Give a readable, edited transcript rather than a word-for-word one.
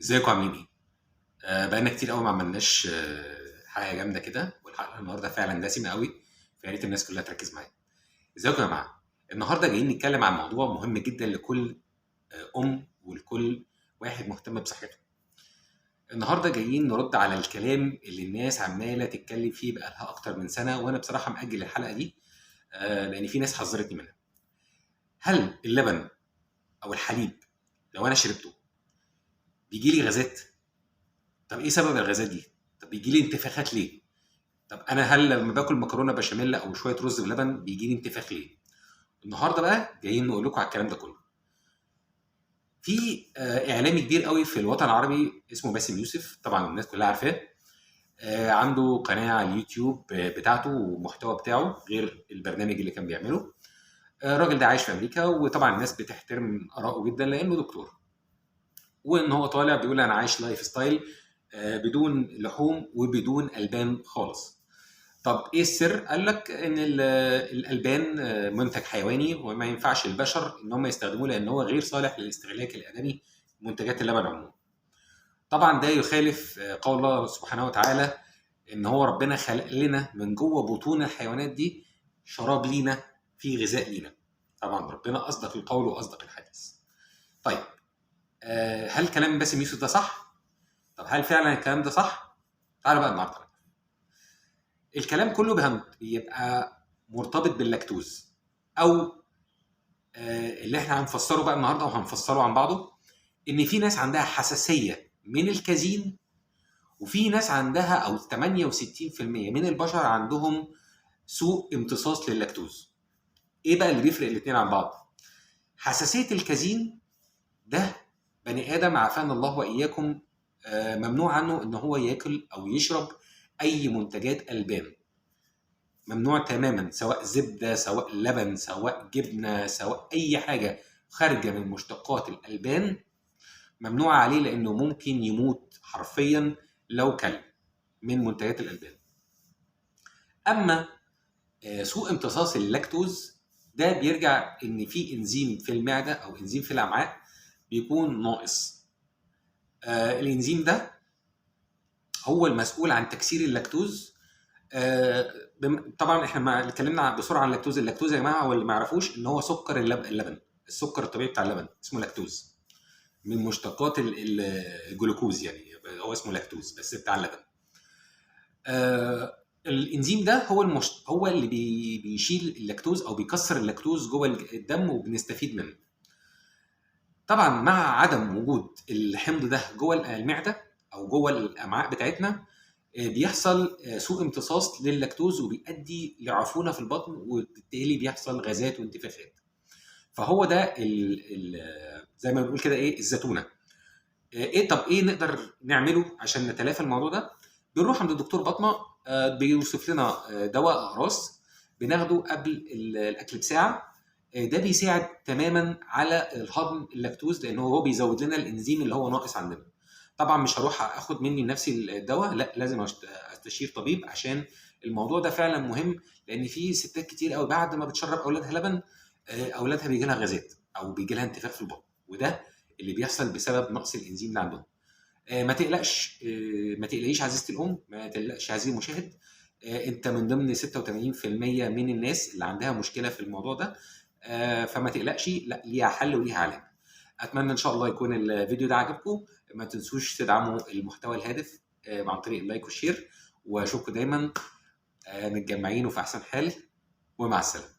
ازيكم عاملين ايه؟ بقالنا كتير قوي ما عملناش حلقه جامده كده، والحلقه النهارده فعلا دسمه قوي. فيا ريت الناس كلها تركز معايا. ازيكم يا جماعه؟ النهارده جايين نتكلم عن موضوع مهم جدا لكل ام ولكل واحد مهتم بصحته. النهارده جايين نرد على الكلام اللي الناس عماله تتكلم فيه بقالها اكتر من سنه، وانا بصراحه مأجل الحلقه دي لان في ناس حذرتني منها. هل اللبن او الحليب لو انا شربته بيجي لي غازات؟ طب ايه سبب الغازات دي؟ طب بيجي لي انتفاخات ليه؟ طب انا هل لما باكل مكرونه بشاميل او شويه رز بلبن بيجي لي انتفاخ ليه؟ النهارده بقى جايين نقول لكم على الكلام ده كله. في اعلامي كبير قوي في الوطن العربي اسمه باسم يوسف، طبعا الناس كلها عارفاه. عنده قناه على اليوتيوب بتاعته والمحتوى بتاعه غير البرنامج اللي كان بيعمله. الراجل ده عايش في امريكا، وطبعا الناس بتحترم اراءه جدا لانه دكتور، وان هو طالع بيقول انا عايش لايف ستايل بدون لحوم وبدون البان خالص. طب ايه السر؟ قال لك ان الالبان منتج حيواني وما ينفعش البشر ان هم يستخدموه لان هو غير صالح للاستهلاك الادمي منتجات اللبن عموما. طبعا ده يخالف قول الله سبحانه وتعالى ان هو ربنا خلق لنا من جوه بطون الحيوانات دي شراب لينا، فيه غذاء لينا. طبعا ربنا اصدق القول واصدق الحديث. طيب هل كلام باسم يوسف ده صح؟ طب هل فعلا الكلام ده صح؟ تعالوا بقى النهارده. الكلام كله بيبقى مرتبط باللاكتوز، او اللي احنا هنفسره بقى النهارده وهنفسره عن بعضه، ان في ناس عندها حساسيه من الكازين، وفي ناس عندها او 68% من البشر عندهم سوء امتصاص لللاكتوز. ايه بقى اللي بيفرق الاثنين عن بعض؟ حساسيه الكازين ده بني ادم عافانا الله واياكم ممنوع عنه ان هو ياكل او يشرب اي منتجات البان. ممنوع تماما، سواء زبده سواء لبن سواء جبنه سواء اي حاجه خارجه من مشتقات الالبان ممنوع عليه، لانه ممكن يموت حرفيا لو كل من منتجات الالبان. اما سوء امتصاص اللاكتوز ده بيرجع ان في انزيم في المعده او انزيم في الامعاء بيكون ناقص. الانزيم ده هو المسؤول عن تكسير اللاكتوز. طبعا احنا ما اتكلمنا بسرعه عن اللاكتوز. اللاكتوز يا جماعه، واللي ما يعرفوش، ان هو سكر اللبن، السكر الطبيعي بتاع اللبن اسمه لاكتوز، من مشتقات الجلوكوز، يعني هو اسمه لاكتوز بس بتاع اللبن. الانزيم ده هو اللي بيشيل اللاكتوز او بيكسر اللاكتوز جوه الدم وبنستفيد منه. طبعا مع عدم وجود الحمض ده جوه المعده او جوه الامعاء بتاعتنا بيحصل سوء امتصاص لللاكتوز وبيؤدي لعفونه في البطن، وبالتالي بيحصل غازات وانتفاخات. فهو ده زي ما بنقول كده ايه الزتونه. طب ايه نقدر نعمله عشان نتلافى الموضوع ده؟ بنروح عند الدكتور بطنه، بيوصف لنا دواء اقراص بناخده قبل الاكل بساعه. ده بيساعد تماما على الهضم اللاكتوز، لانه هو بيزود لنا الانزيم اللي هو ناقص عندنا. طبعا مش هروح اخد مني نفسي الدواء، لا، لازم استشير طبيب، عشان الموضوع ده فعلا مهم. لان في ستات كتير قوي بعد ما بتشرب اولادها لبن اولادها بيجي لها غازات او بيجي لها انتفاخ في البطن، وده اللي بيحصل بسبب نقص الانزيم ده عندهم. ما تقلقش، ما تقلقيش عزيزتي الام، ما تقلقش عزيزي المشاهد. انت من ضمن 86% من الناس اللي عندها مشكله في الموضوع ده. فما تقلقش، لا، ليها حل وليها علاج. اتمنى ان شاء الله يكون الفيديو ده عجبكم. ما تنسوش تدعموا المحتوى الهادف عن طريق اللايك والشير، واشوفكم دايما متجمعين وفي احسن حال، ومع السلامه.